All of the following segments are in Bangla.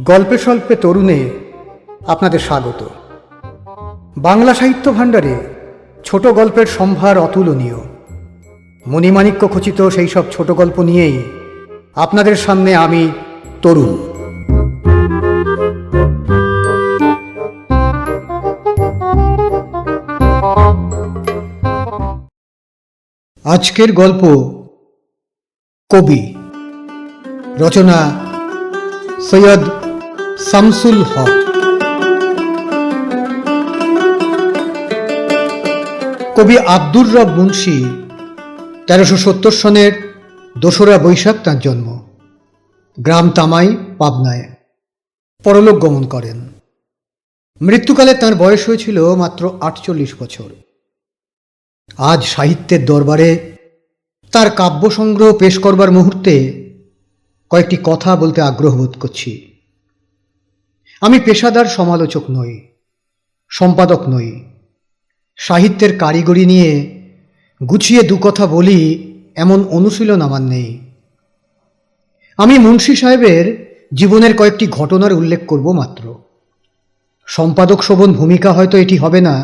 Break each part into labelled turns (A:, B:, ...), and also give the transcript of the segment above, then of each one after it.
A: গল্পে স্বল্পে তরুণে আপনাদের স্বাগত। বাংলা সাহিত্য ভাণ্ডারে ছোট গল্পের সম্ভার অতুলনীয়। মণিমাণিক্য খচিত সেই সব ছোট গল্প নিয়েই আপনাদের সামনে আমি তরুণ। আজকের গল্প কবি, রচনা সৈয়দ শামসুল হক। কবি আব্দুর রব মুন্সি 1370 সনের 2রা বৈশাখ তাঁর জন্ম। গ্রাম তামাই, পাবনায়। পরলোক গমন করেন। মৃত্যুকালে তাঁর বয়স হয়েছিল মাত্র 48 বছর। আজ সাহিত্যের দরবারে তার কাব্য সংগ্রহ পেশ করবার মুহূর্তে কয়েকটি কথা বলতে আগ্রহ বোধ করছি। আমি পেশাদার সমালোচক নই, সম্পাদক নই। সাহিত্যের কারিগরি নিয়ে গুছিয়ে দু কথা বলি এমন অনুশীলন আমার নেই। আমি মুন্সি সাহেবের জীবনের কয়েকটি ঘটনার উল্লেখ করব মাত্র। সম্পাদক শোভন ভূমিকা হয়তো এটি হবে না,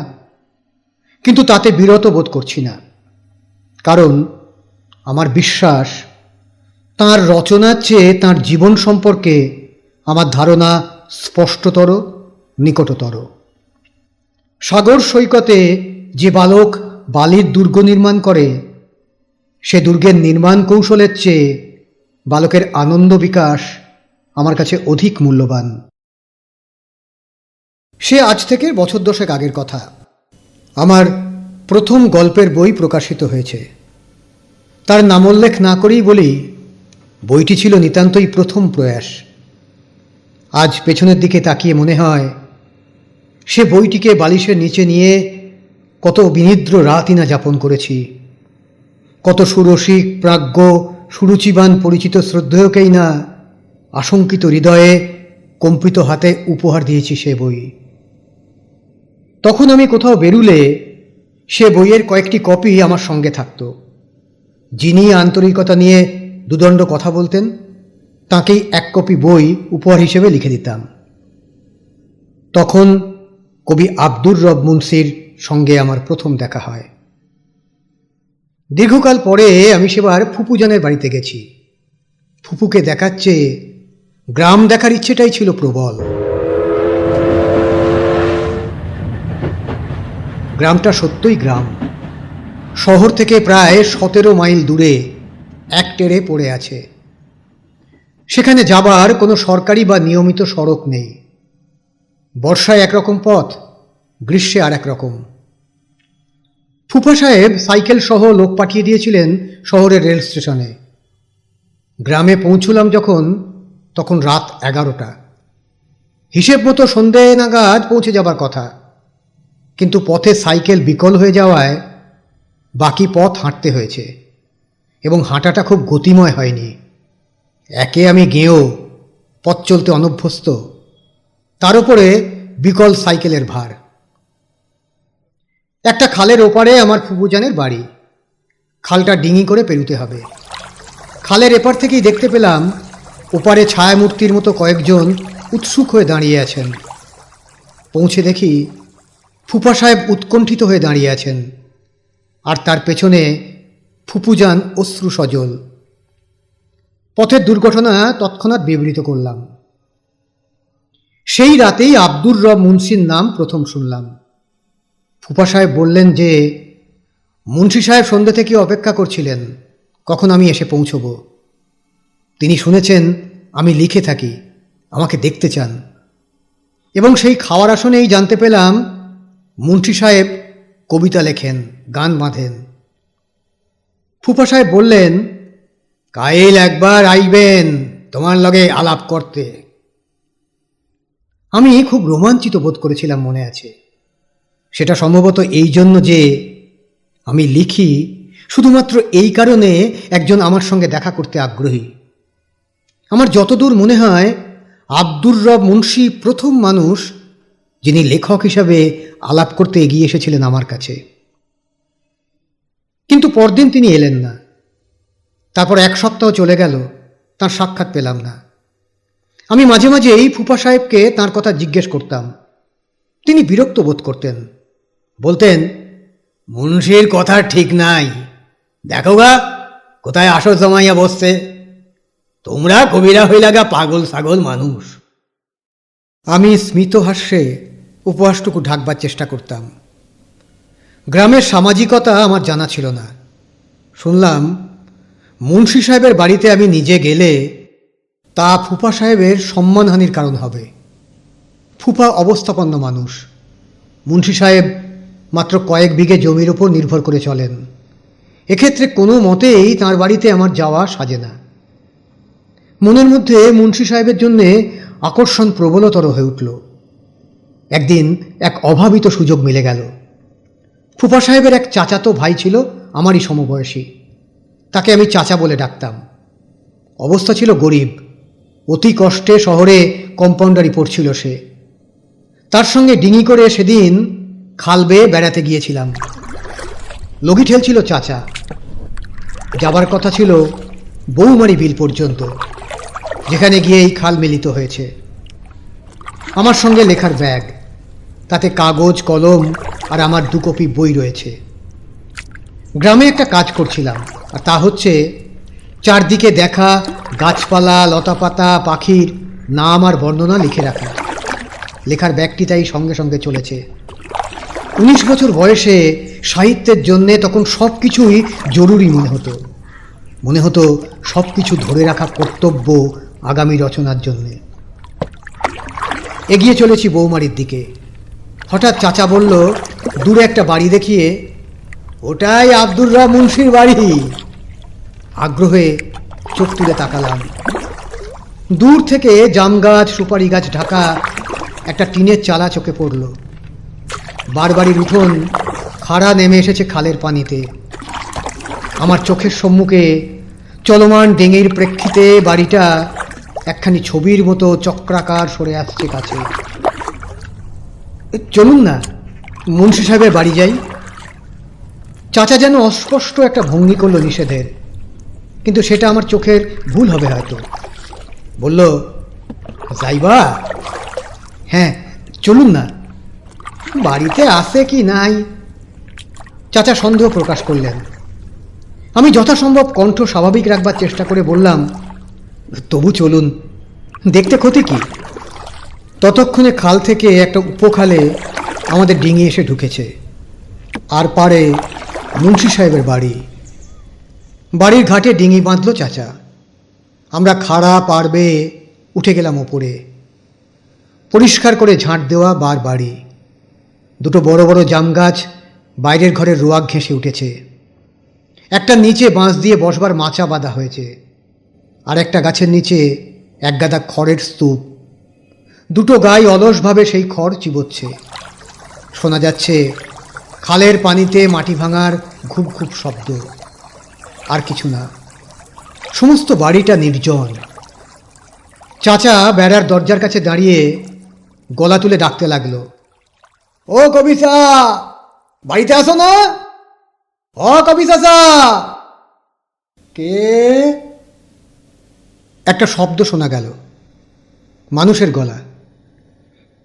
A: কিন্তু তাতে বিরত বোধ করছি না। কারণ আমার বিশ্বাস, তাঁর রচনার চেয়ে তাঁর জীবন সম্পর্কে আমার ধারণা স্পষ্টতর, নিকটতর। সাগর সৈকতে যে বালক বালির দুর্গ নির্মাণ করে, সে দুর্গের নির্মাণ কৌশলের চেয়ে বালকের আনন্দ বিকাশ আমার কাছে অধিক মূল্যবান। সে আজ থেকে বছর 10 আগের কথা। আমার প্রথম গল্পের বই প্রকাশিত হয়েছে। তার নামোল্লেখ না করেই বলি, বইটি ছিল নিতান্তই প্রথম প্রয়াস। আজ পেছনের দিকে তাকিয়ে মনে হয়, সে বইটিকে বালিশের নিচে নিয়ে কত বিনিদ্র রাতই না যাপন করেছি। কত সুরসিক, প্রাজ্ঞ, সুরুচিবান পরিচিত শ্রদ্ধেয়কেই না আশঙ্কিত হৃদয়ে, কম্পিত হাতে উপহার দিয়েছি সে বই। তখন আমি কোথাও বেরুলে সে বইয়ের কয়েকটি কপি আমার সঙ্গে থাকত। যিনি আন্তরিকতা নিয়ে দুদণ্ড কথা বলতেন, তাঁকেই 1 কপি বই উপহার হিসেবে লিখে দিতাম। তখন কবি আব্দুর রব মুন্সির সঙ্গে আমার প্রথম দেখা হয়। দীর্ঘকাল পরে আমি সেবার ফুপুজানের বাড়িতে গেছি। ফুপুকে দেখার চেয়ে গ্রাম দেখার ইচ্ছেটাই ছিল প্রবল। গ্রামটা সত্যই গ্রাম। শহর থেকে প্রায় 17 মাইল দূরে এক টেরে পড়ে আছে। সেখানে যাবার কোনো সরকারি বা নিয়মিত সড়ক নেই। বর্ষায় একরকম পথ, গ্রীষ্মে আর একরকম। ফুফা সাহেব সাইকেল সহ লোক পাঠিয়ে দিয়েছিলেন শহরের রেল স্টেশনে। গ্রামে পৌঁছলাম যখন, তখন রাত 11টা। হিসেব মতো সন্ধে নাগাদ পৌঁছে যাবার কথা, কিন্তু পথে সাইকেল বিকল হয়ে যাওয়ায় বাকি পথ হাঁটতে হয়েছে, এবং হাঁটাটা খুব গতিময় হয়নি। একে আমি গেঁয়ো, পথ চলতে অনভ্যস্ত, তার উপরে বিকল সাইকেলের ভার। একটা খালের ওপারে আমার ফুপুজানের বাড়ি। খালটা ডিঙি করে পেরুতে হবে। খালের এপার থেকেই দেখতে পেলাম ওপারে ছায়ামূর্তির মতো কয়েকজন উৎসুক হয়ে দাঁড়িয়ে আছেন। পৌঁছে দেখি ফুফা সাহেব উৎকণ্ঠিত হয়ে দাঁড়িয়ে আছেন, আর তার পেছনে ফুপুজান অশ্রু সজল। পথের দুর্ঘটনা তৎক্ষণাৎ বিবৃত করলাম। সেই রাতেই আব্দুর রব মুন্সির নাম প্রথম শুনলাম। ফুফা সাহেব বললেন যে মুন্সি সাহেব সন্ধ্যে থেকে অপেক্ষা করছিলেন কখন আমি এসে পৌঁছব। তিনি শুনেছেন আমি লিখে থাকি, আমাকে দেখতে চান। এবং সেই খাওয়ার আসনেই জানতে পেলাম মুন্সি সাহেব কবিতা লেখেন, গান বাঁধেন। ফুফা সাহেব বললেন, কাইল একবার আইবেন তোমার লগে আলাপ করতে। আমি খুব রোমাঞ্চিত বোধ করেছিলাম, মনে আছে। সেটা সম্ভবত এই জন্য যে আমি লিখি শুধুমাত্র এই কারণে একজন আমার সঙ্গে দেখা করতে আগ্রহী। আমার যতদূর মনে হয়, আব্দুর রব মুন্সি প্রথম মানুষ যিনি লেখক হিসাবে আলাপ করতে এগিয়ে এসেছিলেন আমার কাছে। কিন্তু কিন্তু পরদিন তিনি এলেন না। তারপর 1 সপ্তাহ চলে গেল, তার সাক্ষাৎ পেলাম না। আমি মাঝে মাঝে এই ফুপা সাহেবকে তাঁর কথা জিজ্ঞেস করতাম। তিনি বিরক্ত বোধ করতেন, বলতেন, মুন্সির কথা ঠিক নাই, দেখো গা কোথায় আসর জমাইয়া বসছে, তোমরা কবিরা হইলাগা পাগল ছাগল মানুষ। আমি স্মিত হাস্যে উপহাসটুকু ঢাকবার চেষ্টা করতাম। গ্রামের সামাজিকতা আমার জানা ছিল না। শুনলাম মুন্সি সাহেবের বাড়িতে আমি নিজে গেলে তা ফুপা সাহেবের সম্মানহানির কারণ হবে। ফুপা অবস্থাপন্ন মানুষ, মুন্সি সাহেব মাত্র কয়েক বিঘে জমির ওপর নির্ভর করে চলেন। এক্ষেত্রে কোনো মতেই তাঁর বাড়িতে আমার যাওয়া সাজে না। মনের মধ্যে মুন্সি সাহেবের জন্যে আকর্ষণ প্রবলতর হয়ে উঠল। একদিন এক অভাবিত সুযোগ মিলে গেল। ফুপা সাহেবের এক চাচাতো ভাই ছিল আমারই সমবয়সী, তাকে আমি চাচা বলে ডাকতাম। অবস্থা ছিল গরিব, অতি কষ্টে শহরে কম্পাউন্ডারি পড়ছিল সে। তার সঙ্গে ডিঙি করে সেদিন খাল বেয়ে বেড়াতে গিয়েছিলাম। লগি ঠেলছিল চাচা। যাবার কথা ছিল বৌমারি বিল পর্যন্ত, যেখানে গিয়ে এই খাল মিলিত হয়েছে। আমার সঙ্গে লেখার ব্যাগ, তাতে কাগজ কলম আর আমার 2 কপি বই রয়েছে। গ্রামে একটা কাজ করছিলাম, আর তা হচ্ছে চারদিকে দেখা গাছপালা, লতাপাতা, পাখির নাম আর বর্ণনা লিখে রাখা। লেখার ব্যাগটি তাই সঙ্গে সঙ্গে চলেছে। 19 বছর বয়সে সাহিত্যের জন্যে তখন সব কিছুই জরুরি মনে হতো সব কিছু ধরে রাখা কর্তব্য আগামী রচনার জন্যে। এগিয়ে চলেছি বৌমারির দিকে। হঠাৎ চাচা বলল, দূরে একটা বাড়ি দেখিয়ে, ওটাই আব্দুর রব মুন্সির বাড়ি। আগ্রহে চোখ তুলে তাকালাম। দূর থেকে জাম গাছ, সুপারি গাছ ঢাকা একটা টিনের চালা চোখে পড়ল। বাড়ির উঠোন খাড়া নেমে এসেছে খালের পানিতে। আমার চোখের সম্মুখে চলমান ডিঙির প্রেক্ষিতে বাড়িটা একখানি ছবির মতো চক্রাকার সরে আসছে কাছে। চলুন না, মুন্সি সাহেবের বাড়ি যাই। চাচা যেন অস্পষ্ট একটা ভঙ্গি করল নিষেধের, কিন্তু সেটা আমার চোখের ভুল হবে হয়তো। বলল, যাইবা? হ্যাঁ, চলুন না। বাড়িতে আছে কি নাই? চাচা সন্দেহ প্রকাশ করলেন। আমি যথাসম্ভব কণ্ঠ স্বাভাবিক রাখবার চেষ্টা করে বললাম, তবু চলুন, দেখতে ক্ষতি কি? ততক্ষণে খাল থেকে একটা উপখালে আমাদের ডিঙি এসে ঢুকেছে। আর পারে মুন্সি সাহেবের বাড়ি। বাড়ির ঘাটে ডিঙি বাঁধল চাচা। আমরা খাড়া পার বেয়ে উঠে গেলাম ওপরে। পরিষ্কার করে ঝাঁট দেওয়া বাড়ি। 2 বড় বড় জাম গাছ বাইরের ঘরের রোয়াক ঘেঁষে উঠেছে। একটা নিচে বাঁশ দিয়ে বসবার মাচা বাঁধা হয়েছে, আর একটা গাছের নিচে এক গাদা খড়ের স্তূপ। 2 গাই অলসভাবে সেই খড় চিবোচ্ছে। শোনা যাচ্ছে খালের পানিতে মাটি ভাঙার ঘুপ ঘুপ শব্দ। আর কিছু না, সমস্ত বাড়িটা নির্জন। চাচা বেড়ার দরজার কাছে দাঁড়িয়ে গলা তুলে ডাকতে লাগলো, ও কবি চা, বাড়িতে আসো না? ও কবি চাচা। কে? একটা শব্দ শোনা গেল, মানুষের গলা।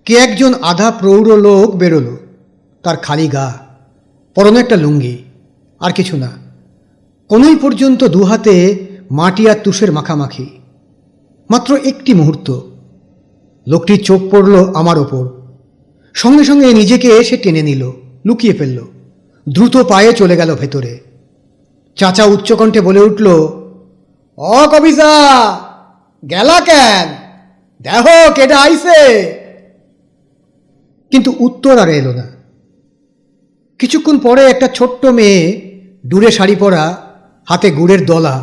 A: কে একজন আধা প্রৌঢ় লোক বেরোলো। তার খালি গা, পরনে একটা লুঙ্গি, আর কিছু না। কোনই পর্যন্ত 2 হাতে মাটি আর তুষের মাখামাখি। মাত্র একটি মুহূর্ত লোকটির চোখ পড়ল আমার ওপর। সঙ্গে সঙ্গে নিজেকে সে টেনে নিল, লুকিয়ে ফেলল। দ্রুত পায়ে চলে গেল ভেতরে। চাচা উচ্চকণ্ঠে বলে উঠল, ও কবিসা, গেলা কেন? দেখো কেডা আইছে। কিন্তু উত্তর আর এলো না। কিছুক্ষণ পরে একটা ছোট্ট মেয়ে, দূরে শাড়ি পরা, হাতে গুড়ের দলা,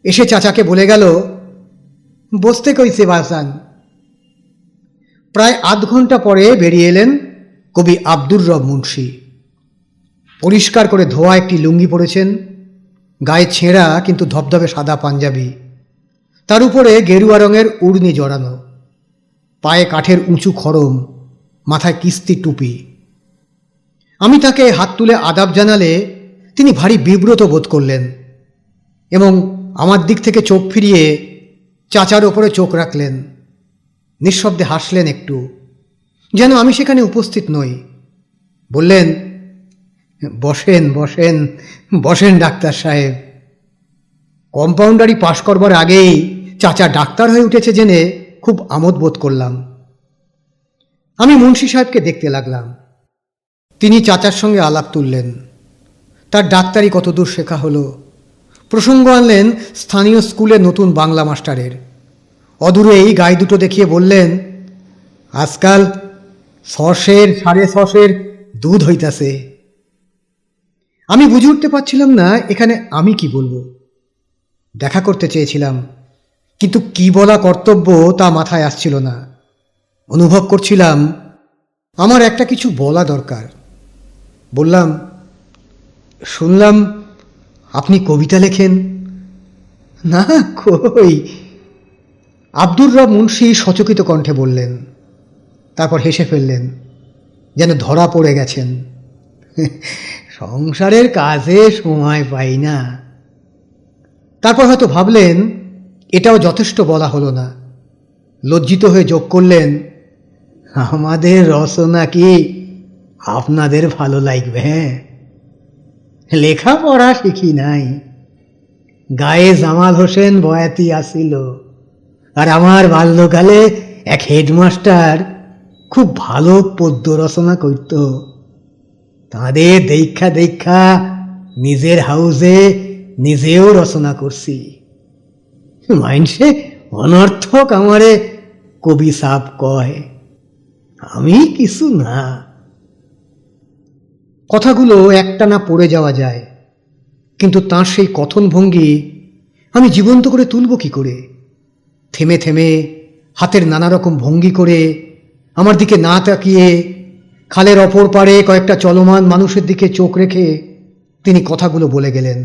A: এসে চাচাকে বলে গেল, বসতে কইছে বাসান। প্রায় আধ ঘন্টা পরে বেরিয়ে এলেন কবি আব্দুর রব মুন্সি। পরিষ্কার করে ধোয়া একটি লুঙ্গি পরেছেন, গায়ে ছেঁড়া কিন্তু ধবধবে সাদা পাঞ্জাবি, তার উপরে গেরুয়া রঙের উড়নি জড়ানো, পায়ে কাঠের উঁচু খড়ম, মাথায় কিস্তি টুপি। আমি তাকে হাত তুলে আদাব জানালে তিনি ভারী বিব্রত বোধ করলেন এবং আমার দিক থেকে চোখ ফিরিয়ে চাচার ওপরে চোখ রাখলেন। নিঃশব্দে হাসলেন একটু, যেন আমি সেখানে উপস্থিত নই। বললেন, বসেন বসেন বসেন ডাক্তার সাহেব। কম্পাউন্ডারি পাশ করবার আগেই চাচা ডাক্তার হয়ে উঠেছে জেনে খুব আমোদ বোধ করলাম। আমি মুন্সি সাহেবকে দেখতে লাগলাম। তিনি চাচার সঙ্গে আলাপ তুললেন। তার ডাক্তারি কতদূর শেখা হলো। প্রসঙ্গ আনলেন স্থানীয় স্কুলে নতুন বাংলা মাস্টারের। অদূরেই গায়ে দুটো দেখিয়ে বললেন, আজকাল 600-650 দুধ হইতাছে। আমি বুঝে উঠতে পারছিলাম না এখানে আমি কি বলবো। দেখা করতে চেয়েছিলাম, কিন্তু কি বলা কর্তব্য তা মাথায় আসছিল না। অনুভব করছিলাম আমার একটা কিছু বলা দরকার। বললাম, শুনলাম আপনি কবিতা লেখেন। না কই। আব্দুর রব মুন্সি সচকিত কণ্ঠে বললেন, তারপর হেসে ফেললেন, যেন ধরা পড়ে গেছেন। সংসারের কাজে সময় পাই না। তারপর হয়তো ভাবলেন এটাও যথেষ্ট বলা হলো না। লজ্জিত হয়ে যোগ করলেন, আমাদের রচনা কি আপনাদের ভালো লাগবে? লেখাপড়া শিখি নাই। গায়ে জামাল হোসেন বয়াতি আসিল, আর আমার বাল্যকালে এক হেডমাস্টার খুব ভালো পদ্য রচনা করত। তাদের দেখা দেখা নিজের হাউজে নিজেও রচনা করছি। মাইনসে অনর্থক আমারে কবি সাপ কয়, আমি কিছু না। কথাগুলো একটানা পড়ে যাওয়া যায়, কিন্তু তাঁর সেই কথন ভঙ্গি আমি জীবন্ত করে তুলব কি করে? থেমে থেমে হাতের নানা রকম ভঙ্গি করে আমার দিকে না তাকিয়ে খালের অপর পারে কয়েকটা চলমান মানুষের দিকে চোখ রেখে তিনি কথাগুলো বলে গেলেন।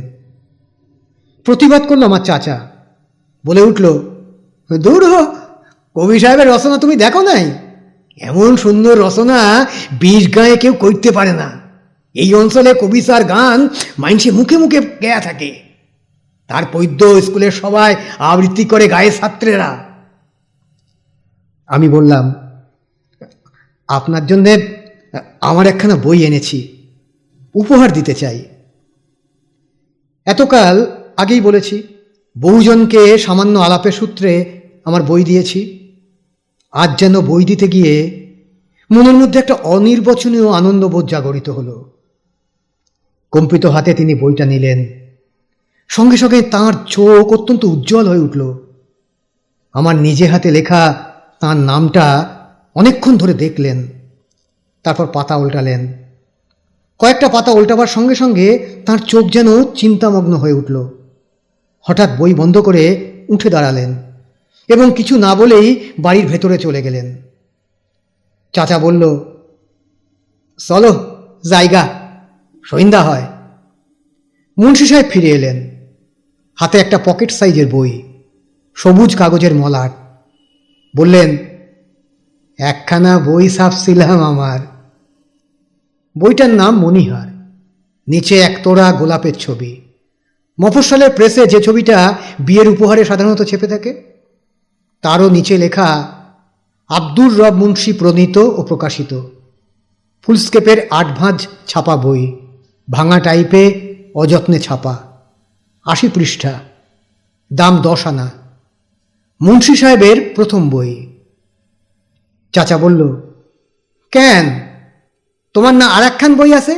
A: প্রতিবাদ করল আমার চাচা, বলে উঠল, দূর হ, কবি সাহেবের রচনা তুমি দেখো নাই? এমন সুন্দর রচনা 20 গাঁয়ে কেউ করতে পারে না। এই অঞ্চলে কবিতার গান মাইনসে মুখে মুখে গেয়া থাকে। তার পদ্য স্কুলের সবাই আবৃত্তি করে গায়ে ছাত্রেরা। আমি বললাম, আপনার জন্যে আমার একখানা বই এনেছি, উপহার দিতে চাই। এতকাল আগেই বলেছি, বহুজনকে সামান্য আলাপের সূত্রে আমার বই দিয়েছি। আজ যেন বই দিতে গিয়ে মনের মধ্যে একটা অনির্বচনীয় আনন্দবোধ জাগরিত হলো। কম্পিত হাতে তিনি বইটা নিলেন। সঙ্গে সঙ্গে তাঁর চোখ অত্যন্ত উজ্জ্বল হয়ে উঠল। আমার নিজে হাতে লেখা তাঁর নামটা অনেকক্ষণ ধরে দেখলেন, তারপর পাতা উল্টালেন। কয়েকটা পাতা উল্টাবার সঙ্গে সঙ্গে তাঁর চোখ যেন চিন্তামগ্ন হয়ে উঠল। হঠাৎ বই বন্ধ করে উঠে দাঁড়ালেন এবং কিছু না বলেই বাড়ির ভেতরে চলে গেলেন। চাচা বলল, চলো জায়গা, সন্ধ্যা হয়। মুন্সি সাহেব ফিরে এলেন, হাতে একটা পকেট সাইজের বই, সবুজ কাগজের মলাট। বললেন, একখানা বই ছাপছিলাম আমার। বইটার নাম মণিহার, নিচে একতোড়া গোলাপের ছবি। মফস্বলের প্রেসে যে ছবিটা বিয়ের উপহারে সাধারণত ছেপে থাকে, তারও নিচে লেখা আব্দুর রব মুন্সি প্রণীত ও প্রকাশিত। ফুলস্কেপের 8 ভাঁজ ছাপা বই, ভাঙা টাইপে অযত্নে ছাপা, 80 পৃষ্ঠা, দাম 10 আনা। মুন্সি সাহেবের প্রথম বই। চাচা বলল, কেন, তোমার না আর একখান বই আছে?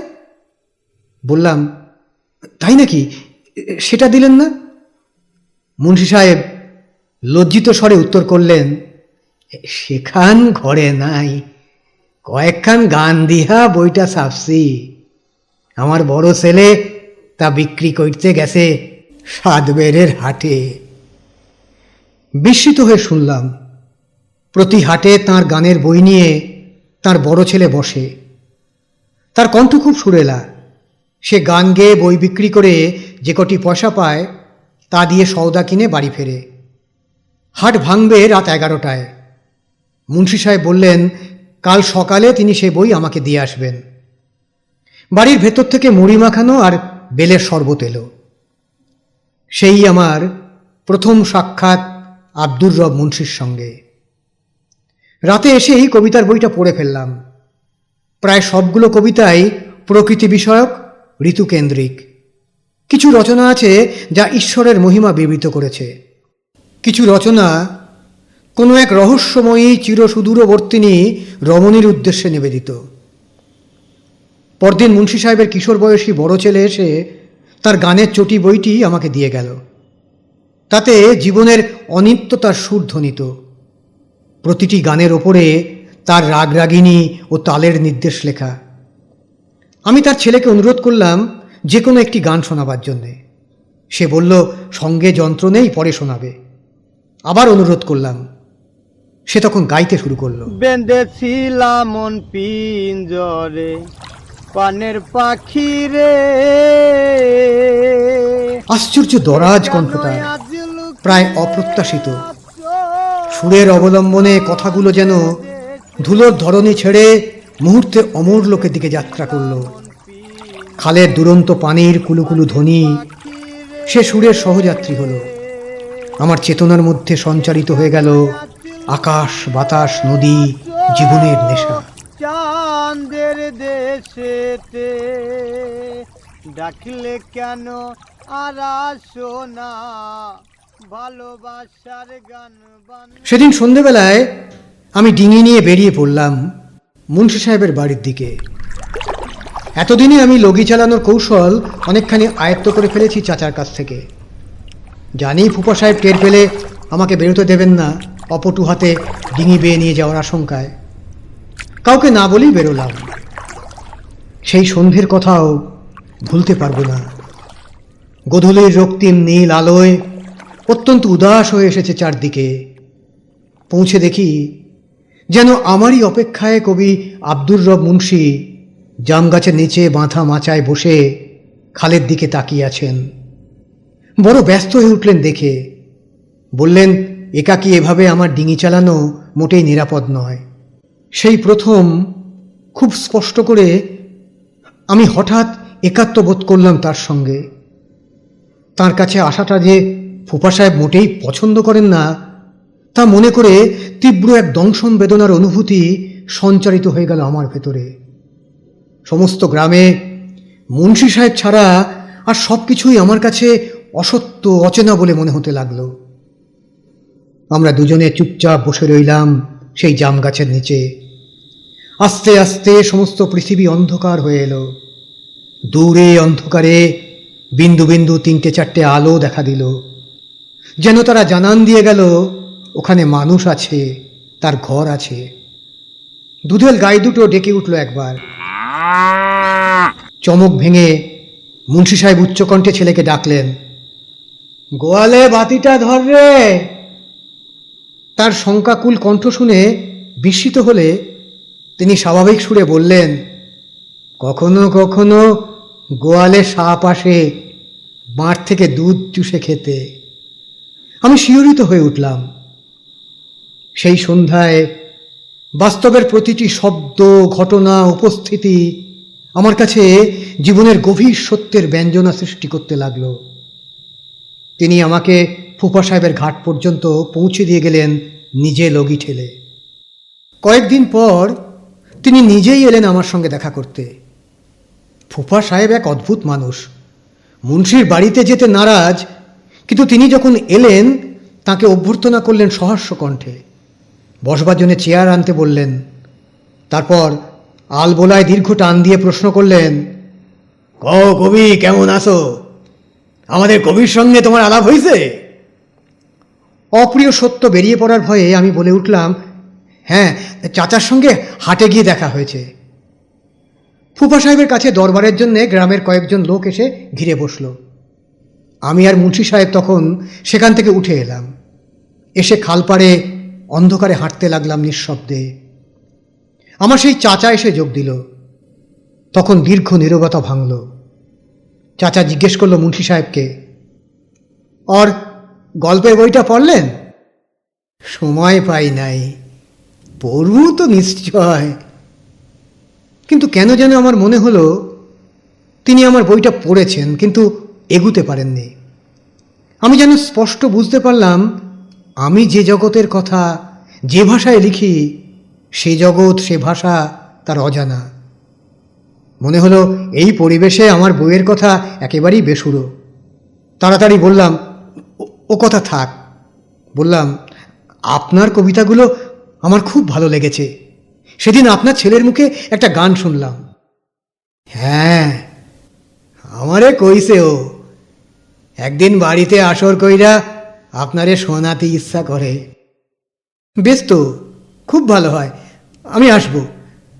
A: বললাম, তাই নাকি, সেটা দিলেন না? মুন্সি সাহেব লজ্জিত স্বরে উত্তর করলেন, সেখান ঘরে নাই, কয়েকখান গান দিহা বইটা ছাপছি। আমার বড় ছেলে তা বিক্রি করতে গেছে সাতবেরের হাটে। বিস্মিত হয়ে শুনলাম, প্রতি হাটে তাঁর গানের বই নিয়ে তাঁর বড় ছেলে বসে। তার কণ্ঠ খুব সুরেলা। সে গান গেয়ে বই বিক্রি করে যে কটি পয়সা পায় তা দিয়ে সওদা কিনে বাড়ি ফেরে। হাট ভাঙবে রাত 11টায়। মুন্সি সাহেব বললেন, কাল সকালে তিনি সে বই আমাকে দিয়ে আসবেন। বাড়ির ভেতর থেকে মুড়ি মাখানো আর বেলের শরবত এলো। সেই আমার প্রথম সাক্ষাৎ আব্দুর রব মুন্সির সঙ্গে। রাতে এসেই কবিতার বইটা পড়ে ফেললাম। প্রায় সবগুলো কবিতাই প্রকৃতি বিষয়ক, ঋতুকেন্দ্রিক। কিছু রচনা আছে যা ঈশ্বরের মহিমা বিবৃত করেছে, কিছু রচনা কোনো এক রহস্যময়ী চিরসুদূরবর্তিনী রমণীর উদ্দেশ্যে নিবেদিত। পরদিন মুন্সি সাহেবের কিশোর বয়সী বড় ছেলে এসে তার গানের চটি বইটি আমাকে দিয়ে গেল। তাতে জীবনের অনিত্যতার সুর ধ্বনিত। প্রতিটি গানের ওপরে তার রাগরাগিনী ও তালের নির্দেশ লেখা। আমি তার ছেলেকে অনুরোধ করলাম যে কোনো একটি গান শোনাবার জন্যে। সে বলল সঙ্গে যন্ত্র নেই, পরে শোনাবে। আবার অনুরোধ করলাম। সে তখন গাইতে শুরু করলো।
B: বেঁধেছিলাম মন পিঞ্জরে পানের পাখি রে।
A: আশ্চর্য দরাজ কণ্ঠ তার, প্রায় অপ্রত্যাশিত। সুরের অবলম্বনে কথাগুলো যেন ধুলোর ধরনী ছেড়ে মুহূর্তে অমর লোকের দিকে যাত্রা করল। খালের দুরন্ত পানির কুলুকুলু ধ্বনি সে সুরের সহযাত্রী হল। আমার চেতনার মধ্যে সঞ্চারিত হয়ে গেল আকাশ, বাতাস, নদী, জীবনের নেশা।
B: চাঁদের দেশেতে ডাকলে কেন আর আসো না, ভালোবাসার গান বান।
A: সেদিন সন্ধেবেলায় আমি ডিঙি নিয়ে বেরিয়ে পড়লাম মুন্সি সাহেবের বাড়ির দিকে। এতদিনে আমি লগি চালানোর কৌশল অনেকখানি আয়ত্ত করে ফেলেছি চাচার কাছ থেকে। জানি ফুপা সাহেব টের পেলে আমাকে বেরোতে দেবেন না, অপটু হাতে ডিঙি বেয়ে নিয়ে যাওয়ার আশঙ্কায়। কাউকে না বলেই বেরোলাম। সেই সন্ধ্যের কথাও ভুলতে পারবো না। গোধূলির রক্তিম নীল আলোয় অত্যন্ত উদাস হয়ে এসেছে চারদিকে। পৌঁছে দেখি যেন আমারই অপেক্ষায় কবি আব্দুর রব মুন্সি জাম গাছের নিচে বাঁধা মাচায় বসে খালের দিকে তাকিয়ে আছেন। বড় ব্যস্ত হয়ে উঠলেন দেখে। বললেন, একাকী এভাবে আমার ডিঙি চালানো মোটেই নিরাপদ নয়। সেই প্রথম খুব স্পষ্ট করে আমি হঠাৎ একাত্ম বোধ করলাম তার সঙ্গে। তার কাছে আসাটা যে ফুপা সাহেব মোটেই পছন্দ করেন না, তা মনে করে তীব্র এক দংশন বেদনার অনুভূতি সঞ্চারিত হয়ে গেল আমার ভেতরে। সমস্ত গ্রামে মুন্সি সাহেব ছাড়া আর সব কিছুই আমার কাছে অসত্য, অচেনা বলে মনে হতে লাগলো। আমরা দুজনে চুপচাপ বসে রইলাম সেই জাম গাছের নিচে। আস্তে আস্তে সমস্ত পৃথিবী অন্ধকার হয়ে এলো। দূরে অন্ধকারে বিন্দু বিন্দু তিনটে চারটে আলো দেখা দিল, যেন তারা জানান দিয়ে গেল ওখানে মানুষ আছে, তার ঘর আছে। দুধেল গাই দুটো ডেকে উঠল একবার। চমক ভেঙে মুন্সি সাহেব উচ্চকণ্ঠে ছেলেকে ডাকলেন, গোয়ালে বাতিটা ধর রে। তার শঙ্কাকুল কণ্ঠ শুনে বিস্মিত হলে তিনি স্বাভাবিক সুরে বললেন, কখনো কখনো গোয়ালে সাপ আসে মাঠ থেকে দুধ চুষে খেতে। আমি শিহরিত হয়ে উঠলাম। সেই সন্ধ্যায় বাস্তবের প্রতিটি শব্দ, ঘটনা, উপস্থিতি আমার কাছে জীবনের গভীর সত্যের ব্যঞ্জনা সৃষ্টি করতে লাগল। তিনি আমাকে ফুপা সাহেবের ঘাট পর্যন্ত পৌঁছে দিয়ে গেলেন নিজে লগি ঠেলে। কয়েকদিন পর তিনি নিজেই এলেন আমার সঙ্গে দেখা করতে। ফুপা সাহেব এক অদ্ভুত মানুষ। মুন্সির বাড়িতে যেতে নারাজ, কিন্তু তিনি যখন এলেন তাকে অভ্যর্থনা করলেন সহাস্য কণ্ঠে। বসবার জন্য চেয়ার আনতে বললেন। তারপর আলবোলায় দীর্ঘ টান দিয়ে প্রশ্ন করলেন, কবি কেমন আছো? আমাদের কবির সঙ্গে তোমার আলাপ হয়েছে? অপ্রিয় সত্য বেরিয়ে পড়ার ভয়ে আমি বলে উঠলাম, হ্যাঁ, চাচার সঙ্গে হাটে গিয়ে দেখা হয়েছে। ফুপা সাহেবের কাছে দরবারের জন্য গ্রামের কয়েকজন লোক এসে ঘিরে বসল। আমি আর মুন্সি সাহেব তখন সেখান থেকে উঠে এলাম। এসে খালপাড়ে অন্ধকারে হাঁটতে লাগলাম নিঃশব্দে। আমার সেই চাচা এসে যোগ দিল। তখন দীর্ঘ নীরবতা ভাঙল। চাচা জিজ্ঞেস করল মুন্সি সাহেবকে, ওর গল্পের বইটা পড়লেন? সময় পাই নাই, পড়ব তো নিশ্চয়। কিন্তু কেন যেন আমার মনে হলো তিনি আমার বইটা পড়েছেন, কিন্তু এগুতে পারেননি। আমি যেন স্পষ্ট বুঝতে পারলাম, আমি যে জগতের কথা যে ভাষায় লিখি, সে জগৎ সে ভাষা তার অজানা। মনে হলো এই পরিবেশে আমার বইয়ের কথা একেবারেই বেসুরো। তাড়াতাড়ি বললাম, ও কথা থাক। বললাম, আপনার কবিতাগুলো আমার খুব ভালো লেগেছে। সেদিন আপনার ছেলের মুখে একটা গান শুনলাম। হ্যাঁ, আমারে কইছে ও, একদিন বাড়িতে আসর কইরা আপনারে শোনাতে ইচ্ছা করে। বেশ তো, খুব ভালো হয়, আমি আসব।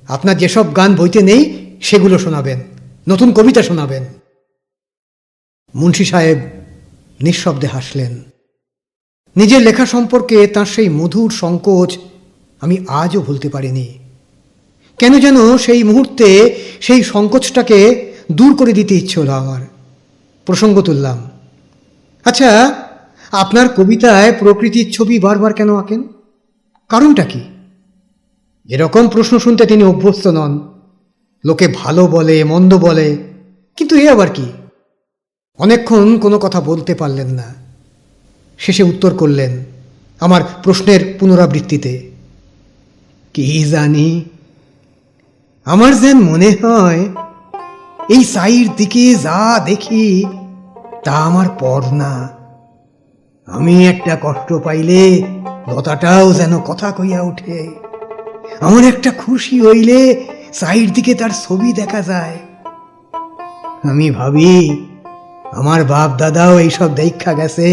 A: আপনার যেসব গান বইতে নেই সেগুলো শোনাবেন, নতুন কবিতা শোনাবেন। মুন্সি সাহেব নিঃশব্দে হাসলেন। নিজের লেখা সম্পর্কে তাঁর সেই মধুর সংকোচ আমি আজও ভুলতে পারিনি। কেন যেন সেই মুহূর্তে সেই সংকোচটাকে দূর করে দিতে ইচ্ছে হলো আমার। প্রসঙ্গ তুললাম, আচ্ছা, আপনার কবিতায় প্রকৃতির ছবি বারবার কেন আঁকেন? কারণটা কি? এরকম প্রশ্ন শুনতে তিনি অভ্যস্ত নন। লোকে ভালো বলে, মন্দ বলে, কিন্তু এ আবার কি? অনেকক্ষণ কোনো কথা বলতে পারলেন না। শেষে উত্তর করলেন আমার প্রশ্নের পুনরাবৃত্তিতে, কি জানি, আমার যেন মনে হয় এই সাইর দিকে যা দেখি তা আমার পর না। আমি একটা কষ্ট পাইলে লতাটাও যেন কথা কইয়া ওঠে। আমার একটা খুশি হইলে সাইর দিকে তার ছবি দেখা যায়। আমি ভাবি, আমার বাপ দাদাও এইসব দেখা গেছে।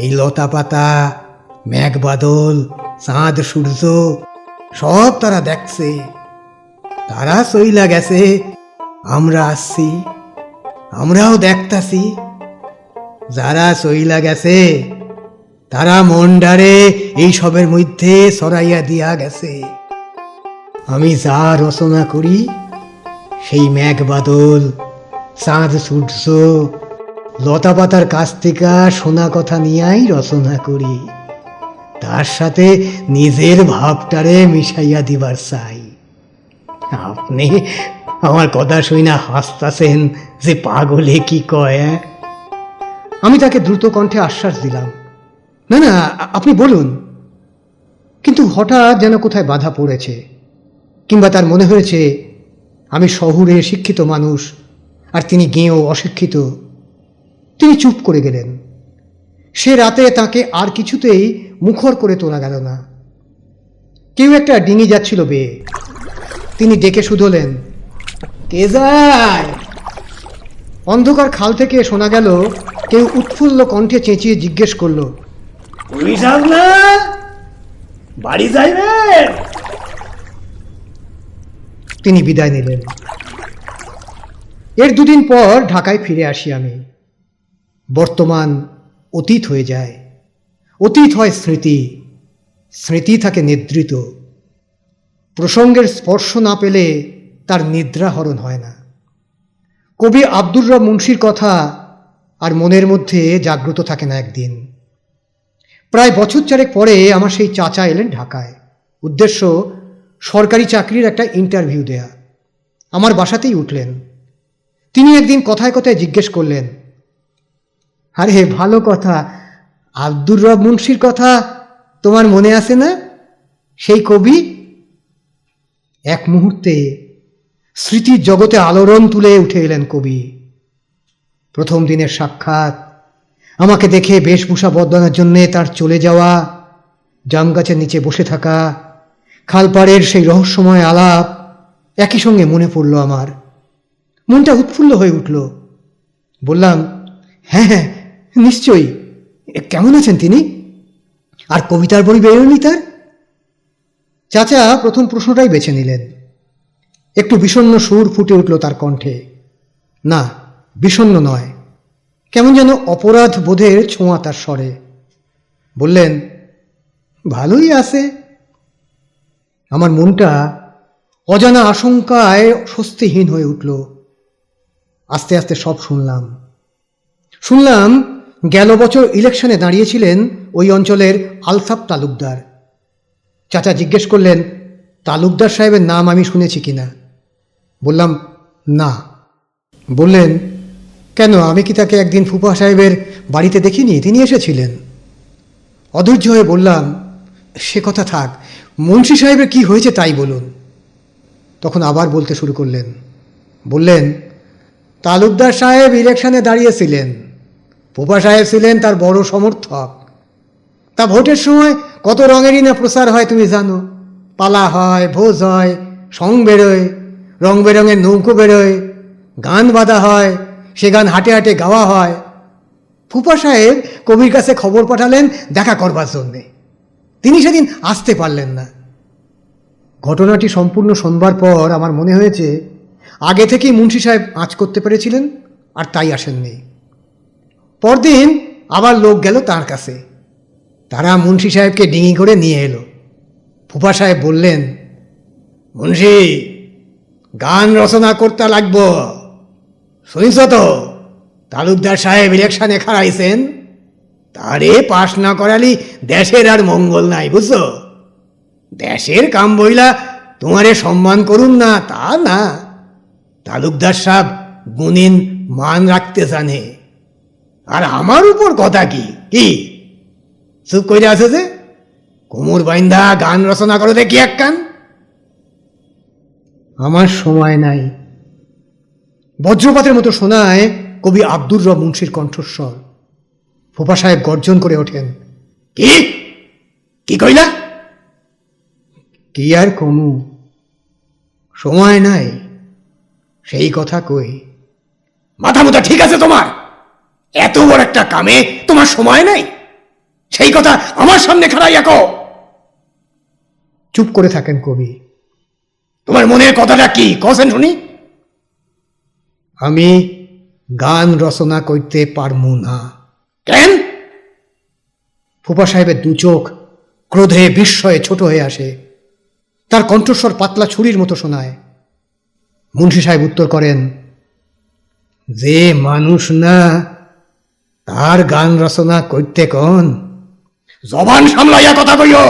A: এই লতা পাতা, মেঘ বাদল, চাঁদ সূর্য সব তারা দেখছে। তারা চইলা গেছে, আমরা আসছি, আমরাও দেখতাছি। যারা চইলা গেছে তারা মনডারে এই সবের মধ্যে সরাইয়া দিয়া গেছে। আমি যা রচনা করি সেই মেঘ বাদল, চাঁদ সূর্য, লতা পাতার কাছ থেকে শোনা কথা নিয়াই রচনা করি। তার সাথে নিজের ভাবটারে মিশাইয়া দিবার চাই। আপনি আমার কথা শুইনা হাসতাছেন যে পাগলে কি কয়। আমি তাকে দ্রুত কণ্ঠে আশ্বাস দিলাম, না না, আপনি বলুন। কিন্তু হঠাৎ যেন কোথায় বাধা পড়েছে, কিংবা তার মনে হয়েছে আমি শহুরে শিক্ষিত মানুষ আর তিনি গেঁয়ো অশিক্ষিত। তিনি চুপ করে গেলেন। সে রাতে তাকে আর কিছুতেই মুখর করে তোলা গেল না। কেউ একটা ডিঙি যাচ্ছিল বেয়ে। তিনি ডেকে শুধোলেন, কে যায়? অন্ধকার খাল থেকে শোনা গেল কেউ উৎফুল্ল কণ্ঠে চেঁচিয়ে জিজ্ঞেস করল, বাড়ি যাইবেন? তিনি বিদায় নিলেন। এর দুদিন পর ঢাকায় ফিরে আসি আমি। বর্তমান অতীত হয়ে যায়, অতীত হয় স্মৃতি, স্মৃতি থাকে নিদ্রিত। প্রসঙ্গের স্পর্শ না পেলে তার নিদ্রাহরণ হয় না। কবি আব্দুর রব মুন্সির কথা আর মনের মধ্যে জাগ্রত থাকে না একদিন। প্রায় বছর চারেক পরে আমার সেই চাচা এলেন ঢাকায়। উদ্দেশ্য সরকারি চাকরির একটা ইন্টারভিউ দেয়া। আমার বাসাতেই উঠলেন। তিনি একদিন কথায় কথায় জিজ্ঞেস করলেন, আরে ভালো কথা, আব্দুর রব মুন্সির কথা তোমার মনে আছে না? সেই কবি। এক মুহূর্তে স্মৃতির জগতে আলোড়ন তুলে উঠে এলেন কবি। প্রথম দিনের সাক্ষাৎ, আমাকে দেখে বেশভূষা বদলানোর জন্যে তার চলে যাওয়া, জাম গাছের নিচে বসে থাকা, খালপাড়ের সেই রহস্যময় আলাপ একই সঙ্গে মনে পড়ল আমার। মনটা উৎফুল্ল হয়ে উঠল। বললাম, হ্যাঁ হ্যাঁ, নিশ্চয়ই। কেমন আছেন তিনি? আর কবিতার বই বেরোয়নি তার? চাচা প্রথম প্রশ্নটাই বেছে নিলেন। একটু বিষণ্ণ সুর ফুটে উঠল তার কণ্ঠে। না, বিষণ্ণ নয়, কেমন যেন অপরাধ বোধের ছোঁয়া তার স্বরে। বললেন, ভালোই আছে। আমার মনটা অজানা আশঙ্কায় স্বস্তিহীন হয়ে উঠল। আস্তে আস্তে সব শুনলাম গেল বছর ইলেকশনে দাঁড়িয়েছিলেন ওই অঞ্চলের আলতাফ তালুকদার। চাচা জিজ্ঞেস করলেন, তালুকদার সাহেবের নাম আমি শুনেছি কিনা। বললাম, না। বললেন, কেন, আমি কি তাকে একদিন ফুপা সাহেবের বাড়িতে দেখিনি? তিনি এসেছিলেন। অধৈর্য হয়ে বললাম, সে কথা থাক, মুন্সি সাহেবের কি হয়েছে তাই বলুন। তখন আবার বলতে শুরু করলেন। বললেন, তালুকদার সাহেব ইলেকশনে দাঁড়িয়েছিলেন, ফুপা সাহেব ছিলেন তার বড় সমর্থক। তা ভোটের সময় কত রঙেরই না প্রচার হয় তুমি জানো। পালা হয়, ভোজ হয়, সং বেরোয়, রং বেরঙের নৌকো বেরোয়, গান বাঁধা হয়, সে গান হাটে হাটে গাওয়া হয়। ফুপা সাহেব কবির কাছে খবর পাঠালেন দেখা করবার জন্যে। তিনি সেদিন আসতে পারলেন না। ঘটনাটি সম্পূর্ণ শোনবার পর আমার মনে হয়েছে আগে থেকেই মুন্সি সাহেব আঁচ করতে পেরেছিলেন, আর তাই আসেননি। পরদিন আবার লোক গেল তার কাছে। তারা মুন্সি সাহেবকে ডিঙি করে নিয়ে এলো। ফুপা সাহেব বললেন, মুন্সি, গান রচনা করতে লাগব, শুনিস তো? তালুকদার সাহেব ইলেকশনে খাড়াইছেন, তারে পাশ না করালি দেশের আর মঙ্গল নাই, বুঝছো? দেশের কাম বইলা তোমারে সম্মান করুন না তা না, তালুকদার সাহেব গুণিন মান রাখতে জানে। আর আমার উপর কথা কি কি চুপ করে আছে যে? কোমর বাইন্দা গান রচনা করো দেখি এক কান। আমার সময় নাই। বজ্রপাতের মতো শোনায় কবি আব্দুর রব মুন্সির কণ্ঠস্বর। ফুপা সাহেব গর্জন করে ওঠেন, কি কি কইলা? কি আর কমু, সময় নাই, সেই কথা কই। মাথা মুথা ঠিক আছে তোমার? এত বড় একটা কামে তোমার সময় নাই, সেই কথা আমার সামনে খাড়াইয়া কও। চুপ করে থাকেন কবি। তোমার মনের কথাটা কি কছেন শুনি? আমি গান রচনা করতে পারমু না। কেন? ফুপা সাহেবের দু চোখ ক্রোধে বিস্ময়ে ছোট হয়ে আসে। তার কণ্ঠস্বর পাতলা ছুরির মতো শোনায়। মুন্সি সাহেব উত্তর করেন, যে মানুষ না তার গান রচনা করতে কন? জবান সামলাইয়া কথা কইও।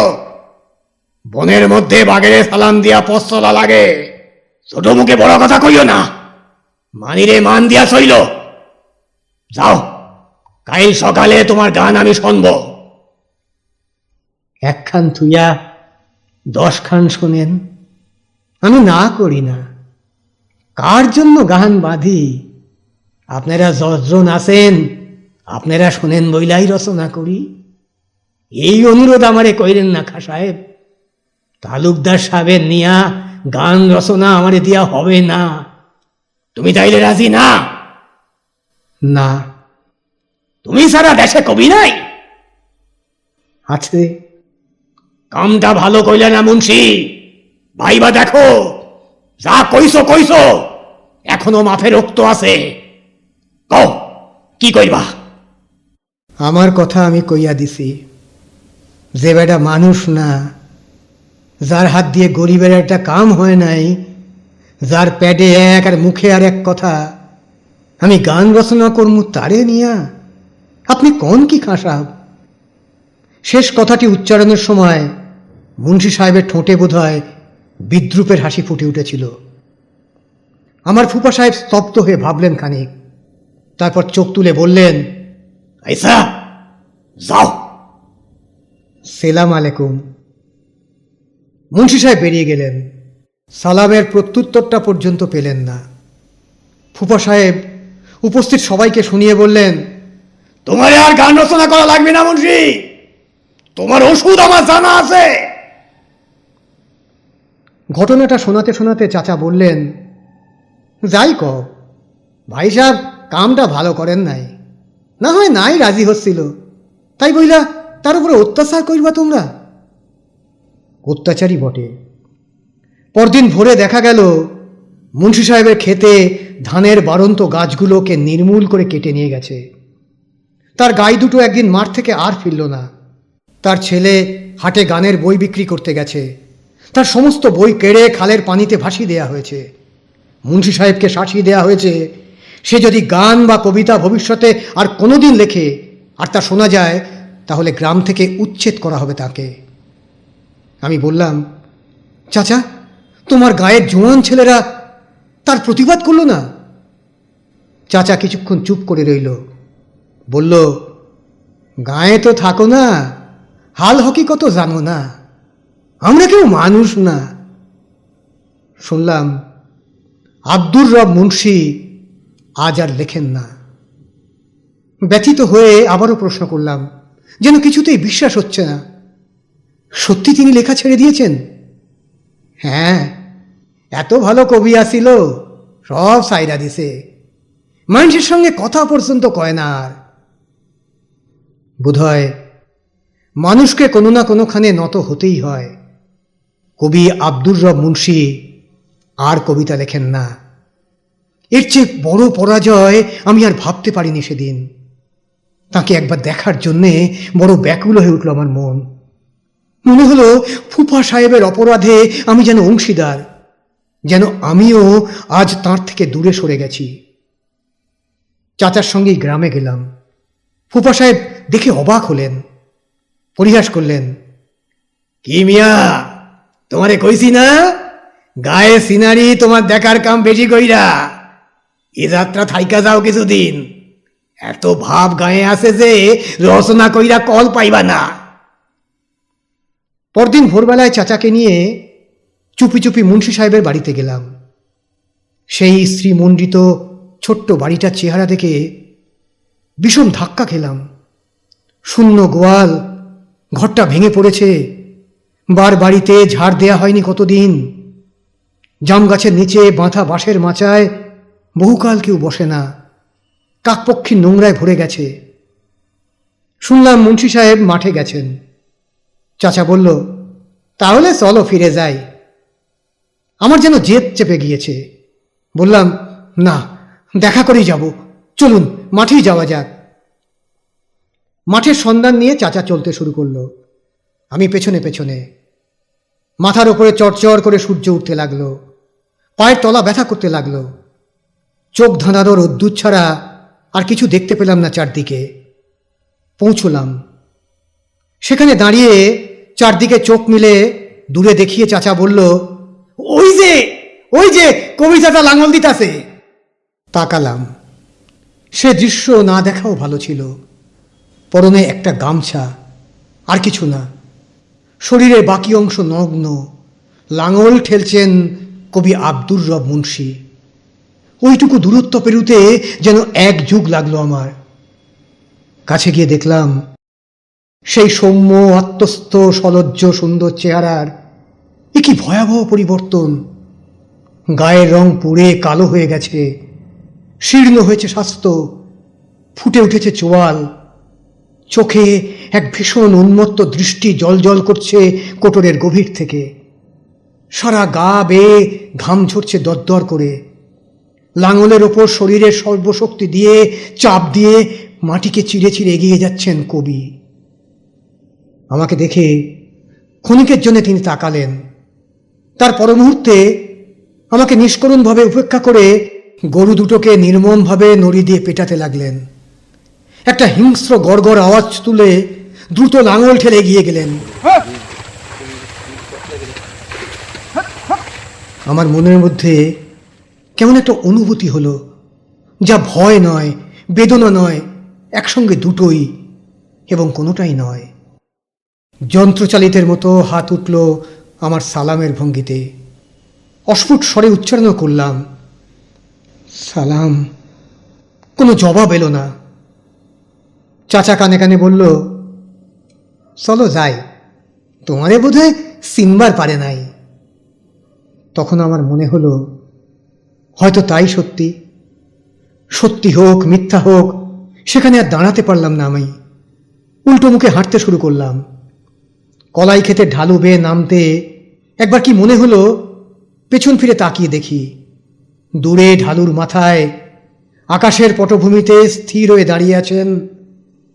A: বনের মধ্যে বাগেরে সালাম দিয়া পথ লাগে, ছোট মুখে বড় কথা কইও না। মানিরে মান দিয়া চইল। যাও, কাল সকালে তোমার গান আমি শুনব। একখান থুইয়া 10 খান শোনেন, আমি না করি না। কার জন্য গান বাঁধি? আপনারা 10 জন আছেন, আপনারা শোনেন বইলাই রচনা করি। এই অনুরোধ আমারে কইরেন না খা সাহেব। তালুকদার সাহেবের নিয়া গান রচনা আমারে দিয়া হবে না। তুমি তাইলে রাজি না? না। তুমি সারা দেশে কবি নাই? আছে। কামটা ভালো কইলে না মুন্সি, ভাইবা দেখো। যা কইছো কইছো, এখনো মাফে রক্ত আছে। কও কি কইবা? আমার কথা আমি কইয়া দিছি। যে বেটা মানুষ না, যার হাত দিয়ে গরিবের একটা কাম হয় নাই, যার পেটে এক আর মুখে আর এক কথা, আমি গান রচনা করমু তারে নিয়া? আপনি কোন কি খাঁ সাহেব? শেষ কথাটি উচ্চারণের সময় মুন্সি সাহেবের ঠোঁটে বোধহয় বিদ্রুপের হাসি ফুটে উঠেছিল। আমার ফুপা সাহেব স্তব্ধ হয়ে ভাবলেন খানিক, তারপর চোখ তুলে বললেন, আইসা যাও। সেলাম আলাইকুম। মুন্সি সাহেব বেরিয়ে গেলেন। সালামের প্রত্যুত্তরটা পর্যন্ত পেলেন না। ফুপা সাহেব উপস্থিত সবাইকে শুনিয়ে বললেন, তোমার আর গান রচনা করা লাগবে না মুন্সি, তোমার ওষুধ আমার জানা আছে। ঘটনাটা শোনাতে শোনাতে চাচা বললেন, যাই কও, ভাই সাহেব কামটা ভালো করেন নাই, না হয় নাই রাজি হচ্ছিল, তাই বইলা তার উপরে অত্যাচার করবা তোমরা? অত্যাচারই বটে। পরদিন ভোরে দেখা গেল মুন্সি সাহেবের ক্ষেতে ধানের বাড়ন্ত গাছগুলোকে নির্মূল করে কেটে নিয়ে গেছে। তার গাই দুটো একদিন মাঠ থেকে আর ফিরল না। তার ছেলে হাটে গানের বই বিক্রি করতে গেছে। তার সমস্ত বই কেড়ে খালের পানিতে ভাসিয়ে দেয়া হয়েছে। মুন্সি সাহেবকে শাসিয়ে দেয়া হয়েছে, সে যদি গান বা কবিতা ভবিষ্যতে আর কোনোদিন লেখে আর তা শোনা যায়, তাহলে গ্রাম থেকে উচ্ছেদ করা হবে তাকে। আমি বললাম, চাচা, তোমার গায়ের জোয়ান ছেলেরা তার প্রতিবাদ করল না? চাচা কিছুক্ষণ চুপ করে রইল, বলল, গাঁয়ে তো থাকো না, হাল হকিকত জানো না, আমরা কেউ মানুষ না। শুনলাম আব্দুর রব মুন্সি আজ আর লেখেন না। ব্যথিত হয়ে আবারও প্রশ্ন করলাম, যেন কিছুতেই বিশ্বাস হচ্ছে না। সত্যি তিনি লেখা ছেড়ে দিয়েছেন? হ্যাঁ, এত ভালো কবি আসিল, সব সাইরা দিছে, মানুষের সঙ্গে কথা পর্যন্ত কয় না আর। বোধহয় মানুষকে কোনো না কোনোখানে নত হতেই হয়। কবি আব্দুর রব মুন্সি আর কবিতা লেখেন না। এর চেয়ে বড় পরাজয় আমি আর ভাবতে পারিনি সেদিন। তাকে একবার দেখার জন্যে বড় ব্যাকুল হয়ে উঠল আমার মন। মনে হলো ফুফা সাহেবের অপরাধে আমি যেন অংশীদার, যেন আমিও আজ তাঁর থেকে দূরে সরে গেছি। চাচার সঙ্গেই গ্রামে গেলাম। ফুফা সাহেব দেখে অবাক হলেন, পরিহাস করলেন, কি মিয়া, তোমারে কইছি না গায়ে সিনারি তোমার দেখার কাম বেশি কইরা, এ যাত্রা থাইকা যাও কিছুদিন। এত ভাব গায়ে আছে যে রচনা কইরা কল পাইবা না। পরদিন ভোরবেলায় চাচাকে নিয়ে চুপি চুপি মুন্সি সাহেবের বাড়িতে গেলাম। সেই শ্রীমণ্ডিত ছোট্ট বাড়িটার চেহারা দেখে ভীষণ ধাক্কা খেলাম। শূন্য গোয়াল, ঘরটা ভেঙে পড়েছে, বাড়িতে ঝাড় দেয়া হয়নি কতদিন। জাম গাছের নিচে বাঁধা বাঁশের মাচায় বহুকাল কেউ বসে না, কাকপক্ষী নোংরায় ভরে গেছে। শুনলাম মুন্সি সাহেব মাঠে গেছেন। চাচা বলল, তাহলে চলো ফিরে যাই। আমার যেন জেদ চেপে গিয়েছে। বললাম, না, দেখা করেই যাব, চলুন মাঠেই যাওয়া যাক। মাঠের সন্ধান নিয়ে চাচা চলতে শুরু করলো, আমি পেছনে পেছনে। মাথার ওপরে চড়চড় করে সূর্য উঠতে লাগলো, পায়ের তলা ব্যথা করতে লাগলো। চোখ ধাঁধানো রোদ্দুর ছাড়া আর কিছু দেখতে পেলাম না চারদিকে। পৌঁছলাম। সেখানে দাঁড়িয়ে চারদিকে চোখ মিলে দূরে দেখিয়ে চাচা বলল, ওই যে কবি চাচা লাঙল দিতাছে। তাকালাম। সে দৃশ্য না দেখাও ভালো ছিল। পরনে একটা গামছা, আর কিছু না। শরীরের বাকি অংশ নগ্ন। লাঙল ঠেলছেন কবি আব্দুর রব মুন্সি। ওইটুকু দূরত্ব পেরুতে যেন এক যুগ লাগলো আমার। কাছে গিয়ে দেখলাম সেই সৌম্য আত্মস্থ সলজ্জ সুন্দর চেহারার এ কি ভয়াবহ পরিবর্তন। গায়ের রং পুড়ে কালো হয়ে গেছে, শীর্ণ হয়েছে স্বাস্থ্য, ফুটে উঠেছে চোয়াল। চোখে এক ভীষণ উন্মত্ত দৃষ্টি জল করছে কোটরের গভীর থেকে। সারা গা বেয়ে ঘাম ঝরছে দরদর করে। লাঙলের ওপর শরীরের সর্বশক্তি দিয়ে চাপ দিয়ে মাটিকে চিড়ে চিড়ে এগিয়ে যাচ্ছেন কবি। আমাকে দেখে ক্ষণিকের জন্য তিনি তাকালেন। তার পর মুহূর্তে আমাকে নিষ্করুণভাবে উপেক্ষা করে গরু দুটোকে নির্মমভাবে নড়ি দিয়ে পেটাতে লাগলেন। একটা হিংস্র গড়গড় আওয়াজ তুলে দ্রুত লাঙল ঠেলে এগিয়ে গেলেন। আমার মনের মধ্যে কেমন একটা অনুভূতি হলো, যা ভয় নয়, বেদনা নয়, একসঙ্গে দুটোই, এবং কোনোটাই নয়। যন্ত্রচালিতের মতো হাত উঠল আমার সালামের ভঙ্গিতে। অস্ফুট স্বরে উচ্চারণ করলাম, সালাম। কোনো জবাব এলো না। চাচা কানে কানে বলল, চলো যাই, তোমারে বোধহয় চিনবার পারে নাই। তখন আমার মনে হলো হয়তো তাই সত্যি। সত্যি হোক মিথ্যা হোক, সেখানে আর দাঁড়াতে পারলাম না আমি। উল্টো মুখে হাঁটতে শুরু করলাম। কলাই ক্ষেতের ঢালু বেয়ে নামতে একবার কি মনে হলো পেছন ফিরে তাকিয়ে দেখি, দূরে ঢালুর মাথায় আকাশের পটভূমিতে স্থির হয়ে দাঁড়িয়ে আছেন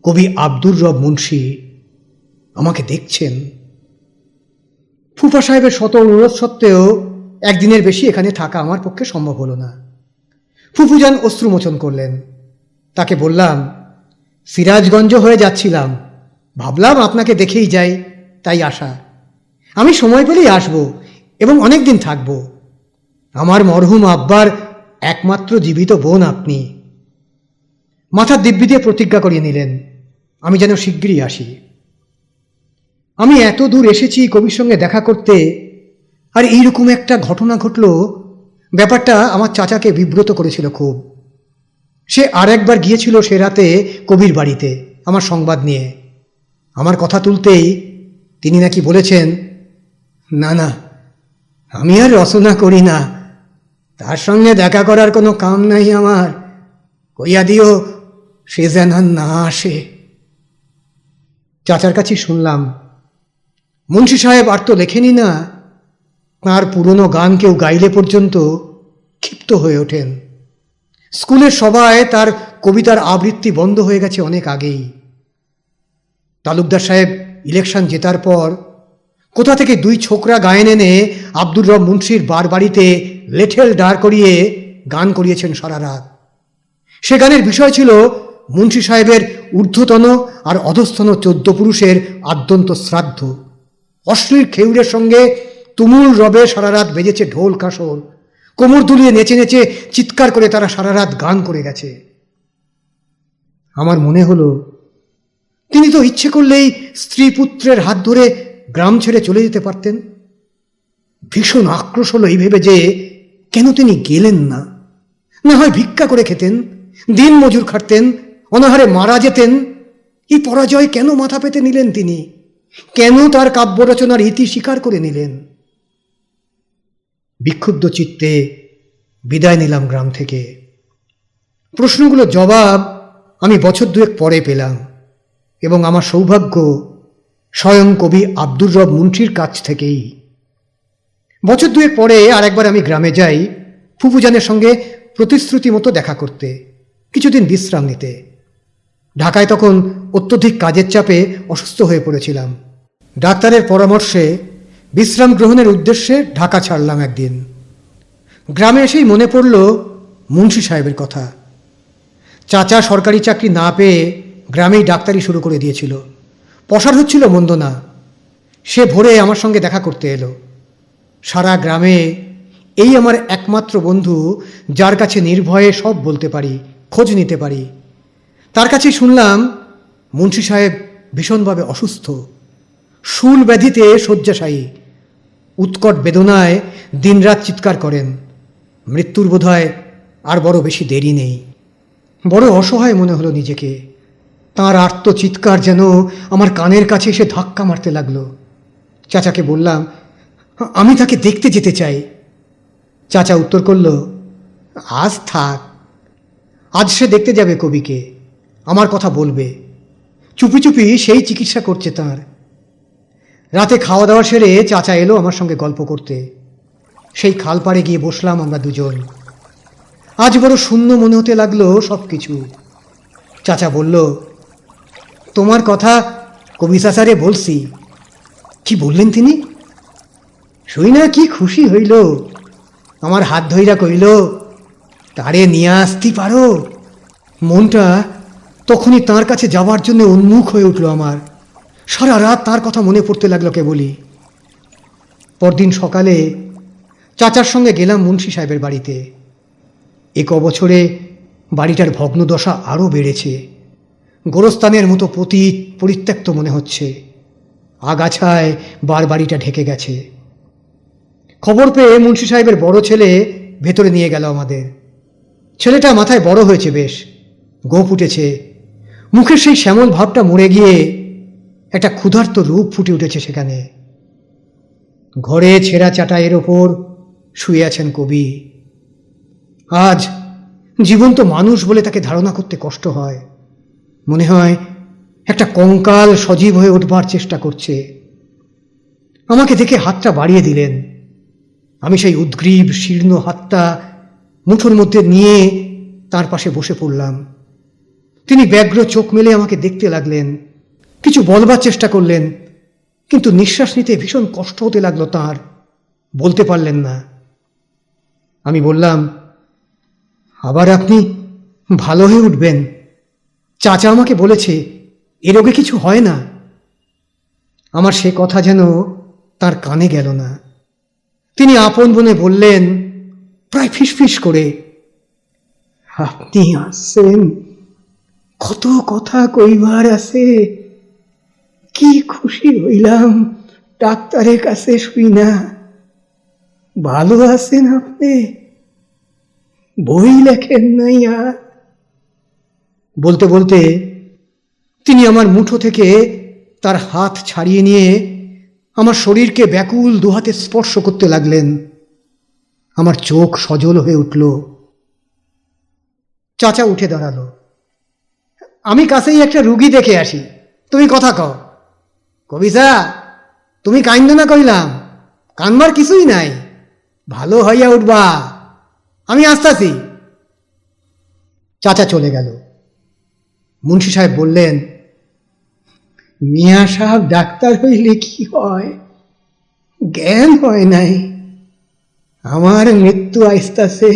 A: কবি আব্দুর রব মুন্সি। আমাকে দেখছেন। ফুফা সাহেবের শত অনুরোধ সত্ত্বেও একদিনের বেশি এখানে থাকা আমার পক্ষে সম্ভব হলো না। ফুফুজান অশ্রুমোচন করলেন। তাকে বললাম, সিরাজগঞ্জ হয়ে যাচ্ছিলাম, ভাবলাম আপনাকে দেখেই যাই, তাই আসা। আমি সময় পেলেই আসব এবং অনেক দিন থাকব। আমার মরহুম আব্বার একমাত্র জীবিত বোন আপনি, মাথার দিব্যি দিয়ে প্রতিজ্ঞা করিয়ে নিলেন আমি যেন শিগগিরই আসি। আমি এত দূর এসেছি কবির সঙ্গে দেখা করতে, আর এইরকম একটা ঘটনা ঘটল, ব্যাপারটা আমার চাচাকে বিব্রত করেছিল খুব। সে আর একবার গিয়েছিল সে রাতে কবির বাড়িতে আমার সংবাদ নিয়ে। আমার কথা তুলতেই তিনি নাকি বলেছেন, না না, আমি আর রচনা করি না, তার সঙ্গে দেখা করার কোনো কাম নাই আমার, কইয়া দিও সে যেন আর না আসে। চাচার কাছে শুনলাম মুন্সি সাহেব আর তো লেখেনি না, তাঁর পুরনো গান কেউ গাইলে পর্যন্ত ক্ষিপ্ত হয়ে ওঠেন। স্কুলের সবাই তার কবিতার আবৃত্তি বন্ধ হয়ে গেছে অনেক আগেই। তালুকদার সাহেব ইলেকশন জেতার পর কোথা থেকে দুই ছোকরা গায়েন এনে আব্দুর রব মুন্সির বাড়িতে লেঠেল দাঁড় করিয়ে গান করিয়েছেন সারা রাত। সে গানের বিষয় ছিল মুন্সি সাহেবের ঊর্ধ্বতন আর অধস্তন 14 পুরুষের আদ্যন্ত শ্রাদ্ধ। অশ্লীল খেউরের সঙ্গে তুমুল রবে সারা রাত বেজেছে ঢোল কাসর, কোমর দুলিয়ে নেচে নেচে চিৎকার করে তারা সারা রাত গান করে গেছে। আমার মনে হলো তিনি তো ইচ্ছে করলেই স্ত্রী পুত্রের হাত ধরে গ্রাম ছেড়ে চলে যেতে পারতেন। ভীষণ আক্রোশ হলো এই ভেবে যে কেন তিনি গেলেন না। না হয় ভিক্ষা করে খেতেন, দিন মজুর খাটতেন, অনাহারে মারা যেতেন। এই পরাজয় কেন মাথা পেতে নিলেন তিনি? কেন তার কাব্য রচনার ইতি স্বীকার করে নিলেন? বিক্ষুব্ধ চিত্তে বিদায় নিলাম গ্রাম থেকে। প্রশ্নগুলোর জবাব আমি বছর দুয়েক পরে পেলাম, এবং আমার সৌভাগ্য স্বয়ং কবি আব্দুর রব মুন্সির কাছ থেকেই। বছর দুয়েক পরে আর একবার আমি গ্রামে যাই ফুফুজানের সঙ্গে প্রতিশ্রুতি মতো দেখা করতে, কিছুদিন বিশ্রাম নিতে। ঢাকায় তখন অত্যধিক কাজের চাপে অসুস্থ হয়ে পড়েছিলাম। ডাক্তারের পরামর্শে বিশ্রাম গ্রহণের উদ্দেশ্যে ঢাকা ছাড়লাম একদিন। গ্রামে এসেই মনে পড়ল মুন্সি সাহেবের কথা। চাচা সরকারি চাকরি না পেয়ে গ্রামেই ডাক্তারি শুরু করে দিয়েছিল। পসার হচ্ছিল মন্দ না। সে ভোরে আমার সঙ্গে দেখা করতে এলো। সারা গ্রামে এই আমার একমাত্র বন্ধু, যার কাছে নির্ভয়ে সব বলতে পারি, খোঁজ নিতে পারি। তার কাছেই শুনলাম মুন্সি সাহেব ভীষণভাবে অসুস্থ, শুল ব্যাধিতে শয্যাশায়ী, উৎকট বেদনায় দিনরাত চিৎকার করেন। মৃত্যুর বোধহয় আর বড় বেশি দেরি নেই। বড় অসহায় মনে হলো নিজেকে। তাঁর আর্ত চিৎকার যেন আমার কানের কাছে এসে ধাক্কা মারতে লাগলো। চাচাকে বললাম, আমি তাকে দেখতে যেতে চাই। চাচা উত্তর করল, আজ থাক, আজ সে দেখতে যাবে কবিকে, আমার কথা বলবে। চুপি চুপি সেই চিকিৎসা করছে তাঁর। রাতে খাওয়া দাওয়া সেরে চাচা এলো আমার সঙ্গে গল্প করতে। সেই খাল পাড়ে গিয়ে বসলাম আমরা দুজন। আজ বড় শূন্য মনে হতে লাগলো সব কিছু। চাচা বলল, তোমার কথা কবি চাচারে বলছি। কি বললেন তিনি? শুই না কি খুশি হইল, আমার হাত ধইরা কইল, তারে নিয়ে আসতে পারো। মনটা তখনই তার কাছে যাওয়ার জন্য উন্মুখ হয়ে উঠল আমার। সারা রাত তার কথা মনে পড়তে লাগলো কেবলই। পরদিন সকালে চাচার সঙ্গে গেলাম মুন্সি সাহেবের বাড়িতে। এক বছরে বাড়িটার ভগ্নদশা আরও বেড়েছে। গোরস্থানের মতো পতিত পরিত্যক্ত মনে হচ্ছে। আগাছায় বাড়িটা ঢেকে গেছে। খবর পেয়ে মুন্সি সাহেবের বড় ছেলে ভেতরে নিয়ে গেল আমাদের। ছেলেটা মাথায় বড় হয়েছে বেশ, গোঁফ উঠেছে, মুখের সেই শ্যামল ভাবটা মরে গিয়ে একটা ক্ষুধার্ত রূপ ফুটে উঠেছে সেখানে। ঘরে ছেঁড়া চাটাইয়ের ওপর শুয়ে আছেন কবি। আজ জীবন্ত মানুষ বলে তাকে ধারণা করতে কষ্ট হয়। মনে হয় একটা কঙ্কাল সজীব হয়ে উঠবার চেষ্টা করছে। আমাকে দেখে হাতটা বাড়িয়ে দিলেন। আমি সেই উদ্গ্রীব শীর্ণ হাতটা মুঠোর মধ্যে নিয়ে তার পাশে বসে পড়লাম। তিনি ব্যগ্র চোখ মেলে আমাকে দেখতে লাগলেন। কিছু বলবার চেষ্টা করলেন, কিন্তু নিঃশ্বাস নিতে ভীষণ কষ্ট হতে লাগলো তাঁর। বলতে পারলেন না। আমি বললাম, আবার আপনি ভালো হয়ে উঠবেন। চাচা আমাকে বলেছে এ রোগে কিছু হয় না। আমার সে কথা যেন তার কানে গেল না। তিনি আপন মনে বললেন, প্রায় ফিসফিস করে, আপনি আসছেন কত কথা কইবার আছে। কি খুশি হইলাম ডাক্তারের কাছে শুই না। ভালো আছেন আপনি? বই লেখেন নাই আর? বলতে বলতে তিনি আমার মুঠো থেকে তার হাত ছাড়িয়ে নিয়ে আমার শরীরকে ব্যাকুল দুহাতে স্পর্শ করতে লাগলেন। আমার চোখ সজল হয়ে উঠল। চাচা উঠে দাঁড়ালো। আমি কাছেই একটা রুগী দেখে আসি, তুমি কথা কও। কবিতা, তুমি কাইন্দ না কইলাম, কানবার কিছুই নাই, ভালো হইয়া উঠবা, আমি আসতাছি। চাচা চলে গেল। মুন্সি সাহেব বললেন, মিয়া সাহেব ডাক্তার হইলে কি হয়, জ্ঞান হয় নাই। আমার মৃত্যু আইস্তাছে,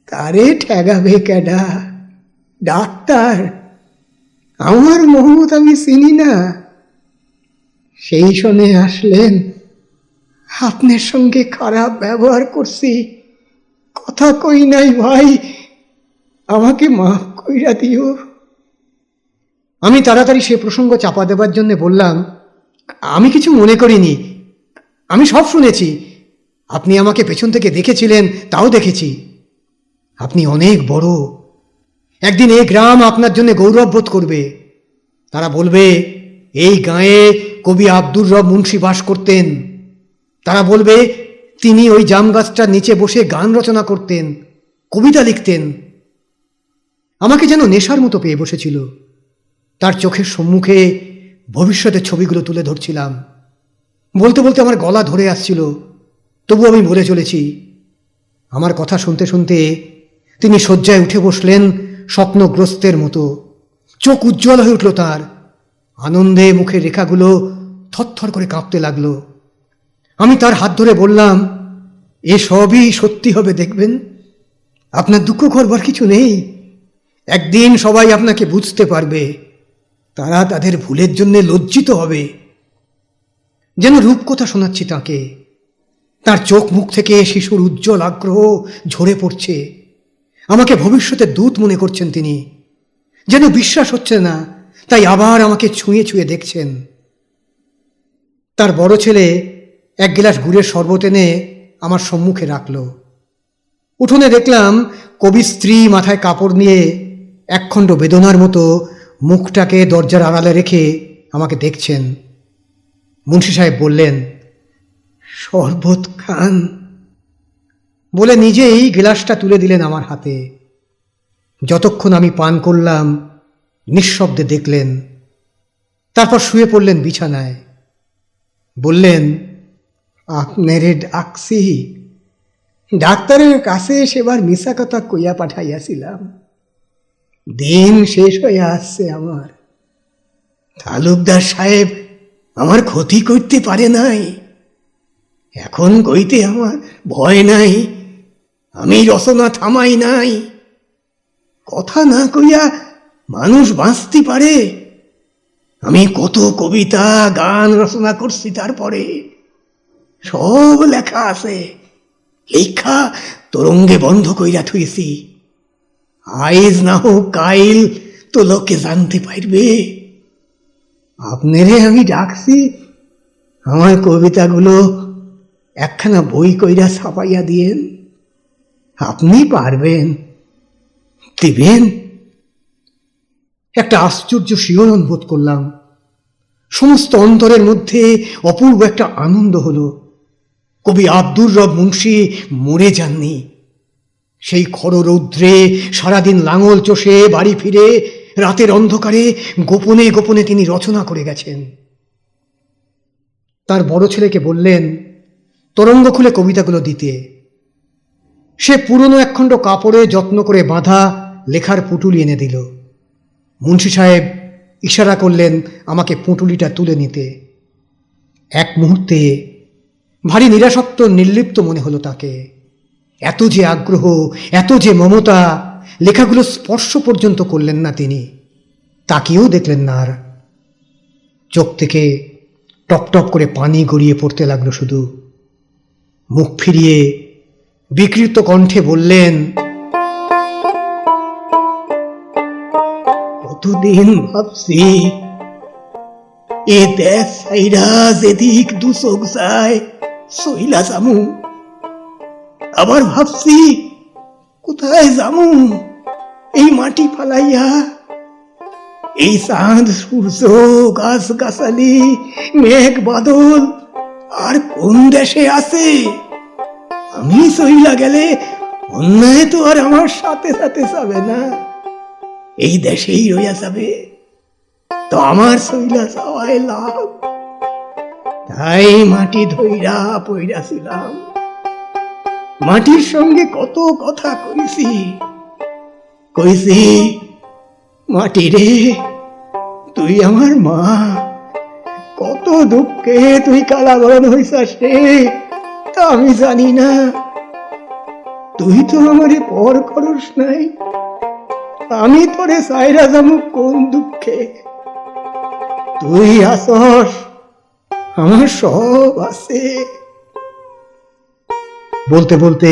A: তারে ঠেগাবে কেডা? ডাক্তার? আমার মোহাম্মদ আমি চিনি না। সেই শোনে আসলেন, আপনার সঙ্গে খারাপ ব্যবহার করছি, কথা কই নাই ভাই, আমাকে মাফ কইরা দিও। আমি তাড়াতাড়ি সে প্রসঙ্গ চাপা দেবার জন্য বললাম, আমি কিছু মনে করিনি, আমি সব শুনেছি। আপনি আমাকে পেছন থেকে দেখেছিলেন, তাও দেখেছি। আপনি অনেক বড়, একদিন এই গ্রাম আপনার জন্য গৌরব বোধ করবে। তারা বলবে এই গাঁয়ে কবি আব্দুর রব মুন্সি বাস করতেন। তারা বলবে তিনি ওই জাম গাছটার নিচে বসে গান রচনা করতেন, কবিতা লিখতেন। আমাকে যেন নেশার মতো পেয়ে বসেছিল। তার চোখের সম্মুখে ভবিষ্যতের ছবিগুলো তুলে ধরছিলাম। বলতে বলতে আমার গলা ধরে আসছিল, তবু আমি বলে চলেছি। আমার কথা শুনতে শুনতে তিনি শয্যায় উঠে বসলেন স্বপ্নগ্রস্তের মতো। চোখ উজ্জ্বল হয়ে উঠল তার, আনন্দে মুখের রেখাগুলো থরথর করে কাঁপতে লাগলো। আমি তার হাত ধরে বললাম, এ সবই সত্যি হবে দেখবেন, আপনার দুঃখ করবার কিছু নেই। একদিন সবাই আপনাকে বুঝতে পারবে, তারা তাদের ভুলের জন্য লজ্জিত হবে। যেন রূপকথা শোনাচ্ছি তাকে। তার চোখ মুখ থেকে শিশুর উজ্জ্বল আগ্রহ ঝরে পড়ছে। আমাকে ভবিষ্যতের দূত মনে করছেন তিনি। যেন বিশ্বাস হচ্ছে না, তাই আবার আমাকে ছুঁয়ে ছুঁয়ে দেখছেন। তার বড় ছেলে এক গ্লাস গুড়ের শরবত এনে আমার সম্মুখে রাখল। উঠোনে দেখলাম কবির স্ত্রী মাথায় কাপড় নিয়ে একখণ্ড বেদনার মতো মুখটাকে দরজার আড়ালে রেখে আমাকে দেখছেন। মুন্সি সাহেব বললেন, শরবত খান, বলে নিজেই গ্লাসটা তুলে দিলেন আমার হাতে। যতক্ষণ আমি পান করলাম নিঃশব্দে দেখলেন। তারপর শুয়ে পড়লেন বিছানায়। বললেন, আপনারে ডাকছি, ডাক্তারের কাছে সেবার মিশা কথা কইয়া পাঠাইয়াছিলাম। দিন শেষ হয়ে আসছে আমার। তালুকদার সাহেব আমার ক্ষতি করতে পারে নাই। এখন কইতে আমার ভয় নাই, আমি রচনা থামাই নাই। কথা না কইয়া মানুষ বাঁচতে পারে? আমি কত কবিতা গান রচনা করছি, তারপরে সব লেখা আছে, লেখা তরঙ্গে বন্ধ কইরা থুইছি। আইজ না হোক কাইল তো লোকে জানতে পারবে। আপনারে আমি ডাকছি, আমার কবিতাগুলো একখানা বই কইরা ছাপাইয়া দিয়েন, আপনি পারবেন, দিবেন। একটা আশ্চর্য শিহরণ বোধ করলাম। সমস্ত অন্তরের মধ্যে অপূর্ব একটা আনন্দ হলো। কবি আব্দুর রব মুন্সি মরে যাননি। সেই খররৌদ্রে সারাদিন লাঙল চষে বাড়ি ফিরে রাতের অন্ধকারে গোপনে গোপনে তিনি রচনা করে গেছেন। তার বড় ছেলেকে বললেন তরঙ্গ খুলে কবিতাগুলো দিতে। সে পুরনো একখণ্ড কাপড়ে যত্ন করে বাঁধা লেখার পুটুলি এনে দিল। মুন্সি সাহেব ইশারা করলেন আমাকে পুঁটুলিটা তুলে নিতে। এক মুহূর্তে ভারী নিরাসক্ত নির্লিপ্ত মনে হলো তাকে। এত যে আগ্রহ, এত যে মমতা, লেখাগুলো স্পর্শ পর্যন্ত করলেন না তিনি, তাকিয়েও দেখলেন না আর। চোখ থেকে টপ টপ করে পানি গড়িয়ে পড়তে লাগলো শুধু। মুখ ফিরিয়ে বিকৃত কণ্ঠে বললেন,
C: কতদিন ভাবছি এ দেশ সাইরা যেদিক দুচোখ যায় সইলা যামু, আবার ভাবছি কোথায় যামু এই মাটি ফালাইয়া। এই চাঁদ সূর্য গাছ গাছালি মেঘ বাদল আর কোন দেশে আছে? আমি সইলা গেলে অন্যায় তো আর আমার সাথে সাথে যাবে না, এই দেশেই রইয়া যাবে। তো আমার সইলা যাওয়ায় লাভ, তাই মাটি ধইরা পইরাছিলাম। মাটির সঙ্গে কত কথা কইছি, কইছি মাটি রে তুই আমার মা, কত দুঃখে তুই কালাবরণ হইছাস রে, তা আমি জানি না। তুই তো আমারে পর করস নাই, আমি তোরে সাইরা যামু কোন দুঃখে? তুই আসস, আমার সব আছে।
A: বলতে বলতে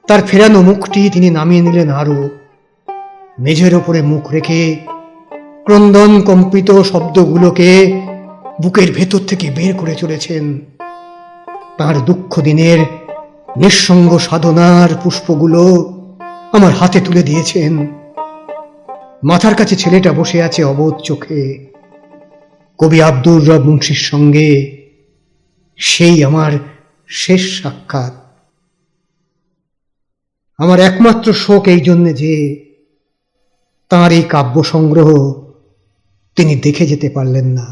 A: তার ফেরানো মুখটি তিনি নামিয়ে নিলেন আরো, মেঝের ওপরে মুখ রেখে ক্রন্দন কম্পিত শব্দগুলোকে বুকের ভেতর থেকে বের করে চলেছেন। তার দুঃখ দিনের নিঃসঙ্গ সাধনার পুষ্পগুলো আমার হাতে তুলে দিয়েছেন। মাথার কাছে ছেলেটা বসে আছে অবোধ চোখে। কবি আব্দুর রব মুন্সির সঙ্গে সেই আমার শেষ সাক্ষাৎ। আমার একমাত্র শোক এই জন্যে যে তাঁর এই কাব্য সংগ্রহ তিনি দেখে যেতে পারলেন না।